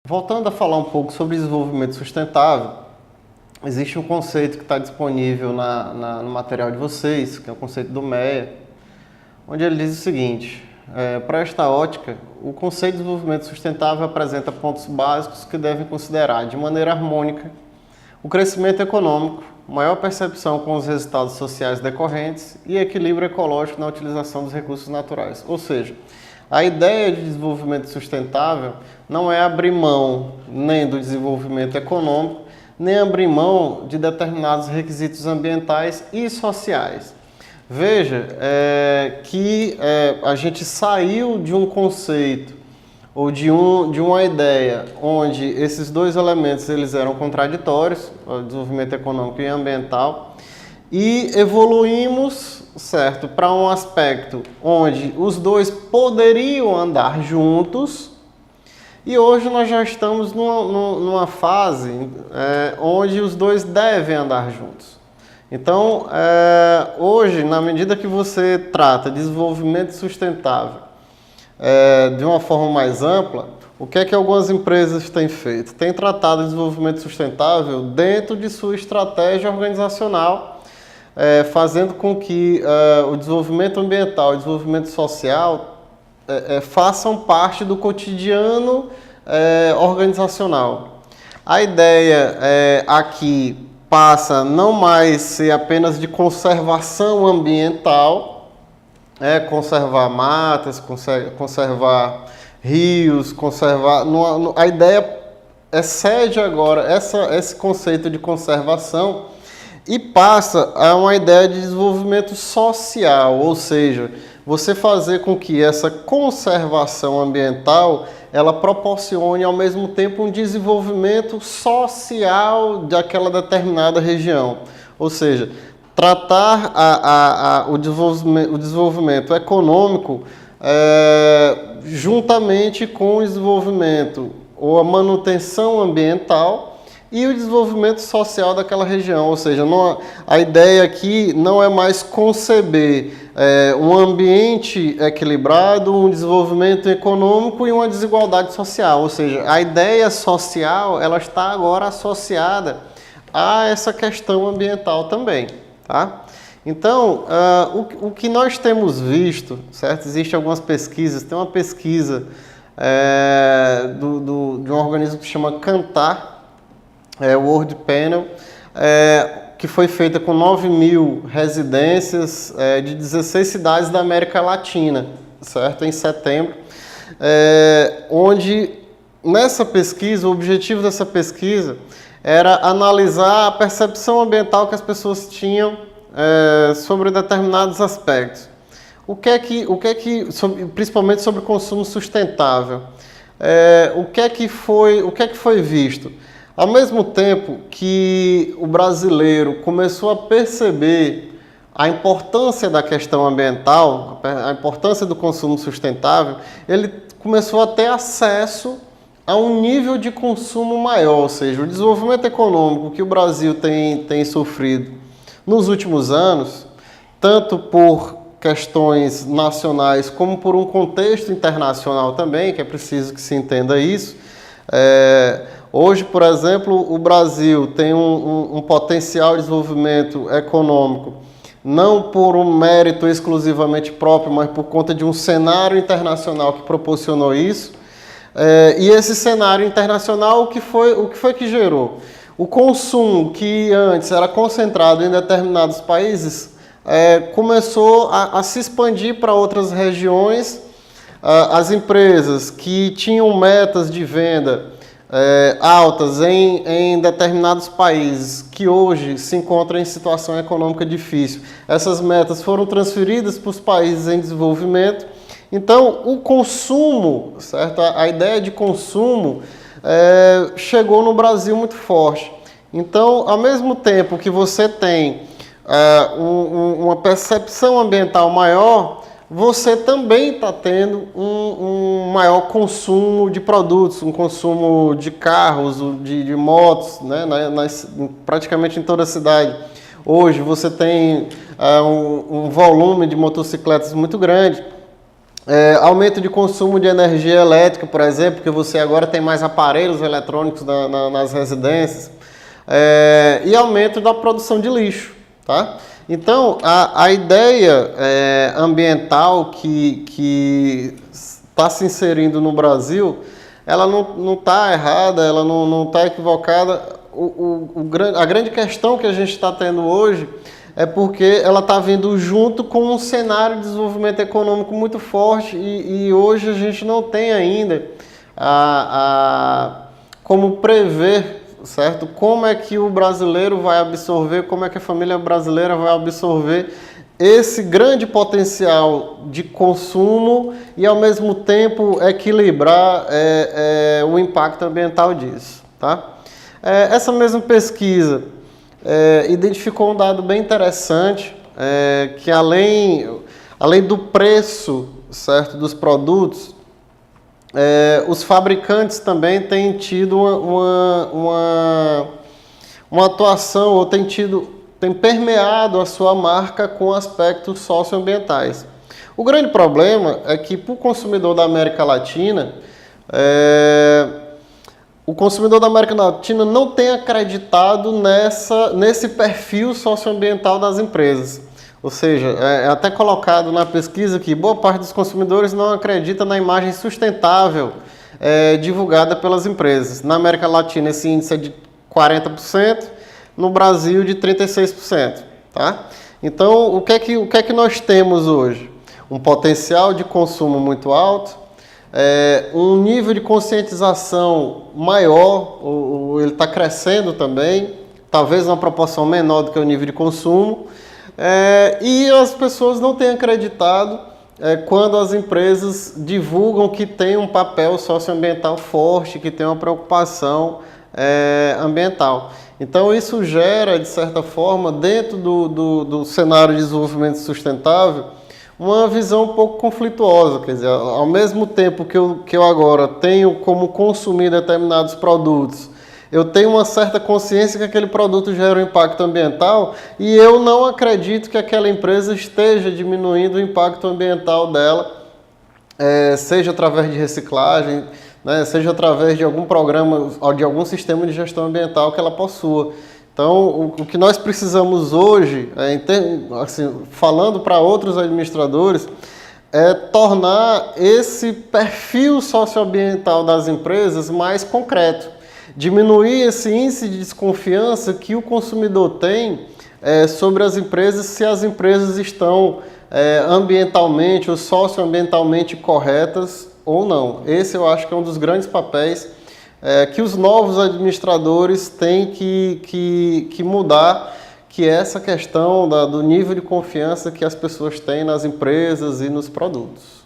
Voltando a falar um pouco sobre desenvolvimento sustentável, existe um conceito que está disponível no material de vocês, que é o conceito do MEA, onde ele diz o seguinte: para esta ótica, o conceito de desenvolvimento sustentável apresenta pontos básicos que devem considerar, de maneira harmônica, o crescimento econômico, maior percepção com os resultados sociais decorrentes e equilíbrio ecológico na utilização dos recursos naturais. Ou seja, a ideia de desenvolvimento sustentável não é abrir mão nem do desenvolvimento econômico, nem abrir mão de determinados requisitos ambientais e sociais. Veja que a gente saiu de um conceito ou de uma ideia onde esses dois elementos eles eram contraditórios, o desenvolvimento econômico e ambiental, e evoluímos, certo, para um aspecto onde os dois poderiam andar juntos, e hoje nós já estamos numa fase onde os dois devem andar juntos. Então, hoje, na medida que você trata de desenvolvimento sustentável de uma forma mais ampla, o que é que algumas empresas têm feito? Têm tratado o desenvolvimento sustentável dentro de sua estratégia organizacional, fazendo com que o desenvolvimento ambiental e o desenvolvimento social façam parte do cotidiano organizacional. A ideia aqui passa não mais ser apenas de conservação ambiental, conservar matas, conservar rios, conservar... A ideia excede agora esse conceito de conservação e passa a uma ideia de desenvolvimento social, ou seja, você fazer com que essa conservação ambiental ela proporcione ao mesmo tempo um desenvolvimento social daquela determinada região. Ou seja, tratar o desenvolvimento econômico juntamente com o desenvolvimento ou a manutenção ambiental e o desenvolvimento social daquela região. Ou seja, a ideia aqui não é mais conceber um ambiente equilibrado, um desenvolvimento econômico e uma desigualdade social. Ou seja, a ideia social ela está agora associada a essa questão ambiental também. Tá? Então, o que nós temos visto, certo? Existem algumas pesquisas, tem uma pesquisa de um organismo que se chama Kantar, World Panel, que foi feita com 9.000 residências de 16 cidades da América Latina, certo? Em setembro, onde nessa pesquisa, o objetivo dessa pesquisa era analisar a percepção ambiental que as pessoas tinham sobre determinados aspectos. Principalmente sobre o consumo sustentável. O que é que foi visto? Ao mesmo tempo que o brasileiro começou a perceber a importância da questão ambiental, a importância do consumo sustentável, ele começou a ter acesso a um nível de consumo maior, ou seja, o desenvolvimento econômico que o Brasil tem sofrido nos últimos anos, tanto por questões nacionais como por um contexto internacional também, que é preciso que se entenda isso. Hoje, por exemplo, o Brasil tem um potencial de desenvolvimento econômico, não por um mérito exclusivamente próprio, mas por conta de um cenário internacional que proporcionou isso. E esse cenário internacional, o que foi que gerou? O consumo que antes era concentrado em determinados países começou a se expandir para outras regiões. As empresas que tinham metas de venda altas em determinados países que hoje se encontram em situação econômica difícil, essas metas foram transferidas para os países em desenvolvimento. Então, o consumo, certo? A ideia de consumo chegou no Brasil muito forte. Então, ao mesmo tempo que você tem uma percepção ambiental maior, você também está tendo um maior consumo de produtos, um consumo de carros, de motos, né? Praticamente em toda a cidade. Hoje você tem um volume de motocicletas muito grande. Aumento de consumo de energia elétrica, por exemplo, porque você agora tem mais aparelhos eletrônicos nas residências, e aumento da produção de lixo, tá? Então, a ideia ambiental que está se inserindo no Brasil, ela não está errada, ela não está equivocada. A grande questão que a gente está tendo hoje é porque ela está vindo junto com um cenário de desenvolvimento econômico muito forte e hoje a gente não tem ainda como prever, certo? Como é que o brasileiro vai absorver, como é que a família brasileira vai absorver esse grande potencial de consumo e, ao mesmo tempo, equilibrar o impacto ambiental disso, tá? Essa mesma pesquisa identificou um dado bem interessante, que além do preço, certo, dos produtos, os fabricantes também têm tido uma atuação, ou têm permeado a sua marca com aspectos socioambientais. O grande problema é que, para o consumidor da América Latina, o consumidor da América Latina não tem acreditado nesse perfil socioambiental das empresas. Ou seja, é até colocado na pesquisa que boa parte dos consumidores não acredita na imagem sustentável divulgada pelas empresas. Na América Latina esse índice é de 40%, no Brasil de 36%. Tá? Então, o que é que nós temos hoje? Um potencial de consumo muito alto, um nível de conscientização maior, ele está crescendo também, talvez uma proporção menor do que o nível de consumo, e as pessoas não têm acreditado quando as empresas divulgam que tem um papel socioambiental forte, que tem uma preocupação ambiental. Então isso gera, de certa forma, dentro do cenário de desenvolvimento sustentável, uma visão um pouco conflituosa. Quer dizer, ao mesmo tempo que eu agora tenho como consumir determinados produtos, eu tenho uma certa consciência que aquele produto gera um impacto ambiental e eu não acredito que aquela empresa esteja diminuindo o impacto ambiental dela, seja através de reciclagem, né, seja através de algum programa, de algum sistema de gestão ambiental que ela possua. Então, o que nós precisamos hoje, falando para outros administradores, é tornar esse perfil socioambiental das empresas mais concreto. Diminuir esse índice de desconfiança que o consumidor tem sobre as empresas, se as empresas estão ambientalmente ou socioambientalmente corretas ou não. Esse eu acho que é um dos grandes papéis que os novos administradores têm que mudar, que é essa questão do nível de confiança que as pessoas têm nas empresas e nos produtos.